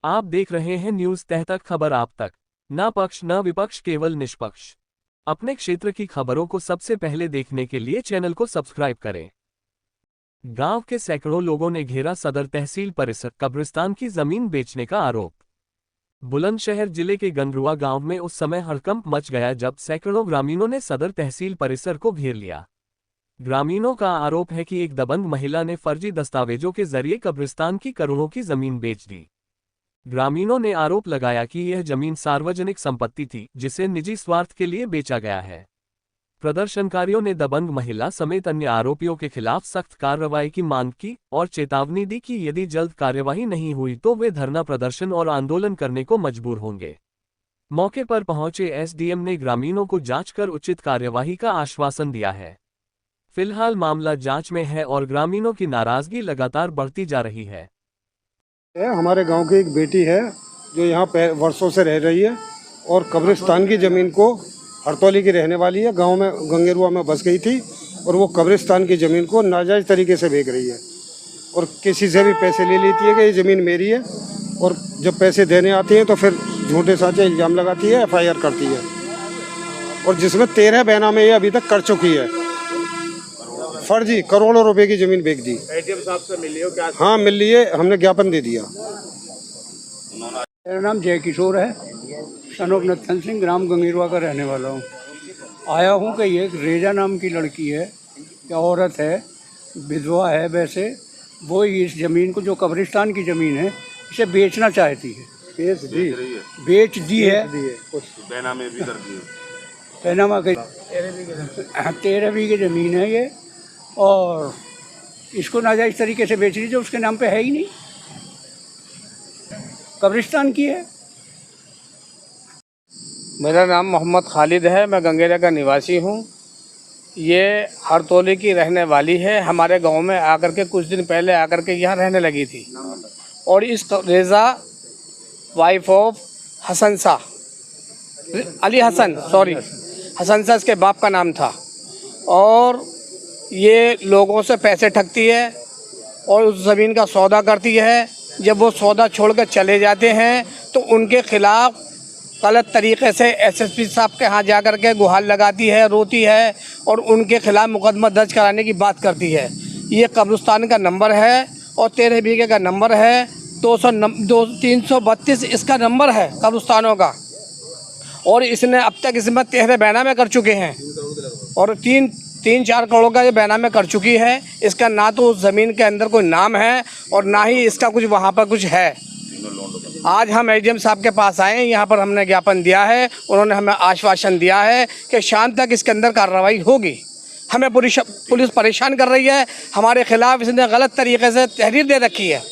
आप देख रहे हैं न्यूज तह तक, खबर आप तक। ना पक्ष न विपक्ष, केवल निष्पक्ष। अपने क्षेत्र की खबरों को सबसे पहले देखने के लिए चैनल को सब्सक्राइब करें। गांव के सैकड़ों लोगों ने घेरा सदर तहसील परिसर, कब्रिस्तान की जमीन बेचने का आरोप। बुलंदशहर जिले के गंगरुआ गांव में उस समय हड़कंप मच गया जब सैकड़ों ग्रामीणों ने सदर तहसील परिसर को घेर लिया। ग्रामीणों का आरोप है कि एक दबंग महिला ने फर्जी दस्तावेजों के जरिए कब्रिस्तान की करोड़ों की जमीन बेच दी। ग्रामीणों ने आरोप लगाया कि यह जमीन सार्वजनिक संपत्ति थी, जिसे निजी स्वार्थ के लिए बेचा गया है। प्रदर्शनकारियों ने दबंग महिला समेत अन्य आरोपियों के खिलाफ सख्त कार्रवाई की मांग की और चेतावनी दी कि यदि जल्द कार्यवाही नहीं हुई तो वे धरना प्रदर्शन और आंदोलन करने को मजबूर होंगे। मौके पर पहुंचे एसडीएम ने ग्रामीणों को जांच कर उचित कार्यवाही का आश्वासन दिया है। फिलहाल मामला जांच में है और ग्रामीणों की नाराजगी लगातार बढ़ती जा रही है। हमारे गांव की एक बेटी है जो यहाँ वर्षों से रह रही है और कब्रिस्तान की ज़मीन को, हरतौली की रहने वाली है, गांव में गंगेरुआ में बस गई थी और वो कब्रिस्तान की ज़मीन को नाजायज़ तरीके से बेच रही है और किसी से भी पैसे ले लेती है कि ये ज़मीन मेरी है, और जब पैसे देने आती हैं तो फिर झूठे साचे इल्ज़ाम लगाती है, FIR करती है, और जिसमें 13 बेनामे ये अभी तक कर चुकी है। फर्जी करोड़ों रुपए की ज़मीन बेच दी। एडीएम साहब से मिली हो क्या? हाँ, मिल रही है, हमने ज्ञापन दे दिया। मेरा नाम जय किशोर है, सनोप नत्थन सिंह, ग्राम गंगेरुआ का रहने वाला हूँ। आया हूँ कि ये रेजा नाम की लड़की है या औरत है, विधवा है वैसे, वो इस ज़मीन को, जो कब्रिस्तान की ज़मीन है, इसे बेचना चाहती है। बेच दी है। कुछ बेनामे भी कर दिए। पैनामा के 13 बीघे ज़मीन है ये, और इसको नाजायज़ तरीके से बेच रही, जो उसके नाम पे है ही नहीं, कब्रिस्तान की है। मेरा नाम मोहम्मद खालिद है, मैं गंगेरा का निवासी हूँ। ये हरतौली की रहने वाली है, हमारे गांव में आकर के कुछ दिन पहले आकर के यहाँ रहने लगी थी, और इस रेज़ा वाइफ ऑफ हसन शाह, अली हसन, हसन शाह इसके बाप का नाम था, और ये लोगों से पैसे ठगती है और उस ज़मीन का सौदा करती है। जब वो सौदा छोड़कर चले जाते हैं तो उनके खिलाफ़ गलत तरीके से SSP साहब के यहाँ जा कर के गुहार लगाती है, रोती है और उनके खिलाफ़ मुकदमा दर्ज कराने की बात करती है। ये कब्रिस्तान का नंबर है और 13 बीघे का नंबर है, 332 इसका नंबर है कब्रिस्तानों का, और इसने अब तक इसमें 13 बेनामे कर चुके हैं और 3-4 करोड़ का ये बेनामे कर चुकी है। इसका ना तो उस ज़मीन के अंदर कोई नाम है और ना ही इसका कुछ वहाँ पर कुछ है। आज हम एडीएम साहब के पास आए हैं, यहाँ पर हमने ज्ञापन दिया है, उन्होंने हमें आश्वासन दिया है कि शाम तक इसके अंदर कार्रवाई होगी। हमें पुलिस परेशान कर रही है, हमारे खिलाफ़ इसने गलत तरीके से तहरीर दे रखी है।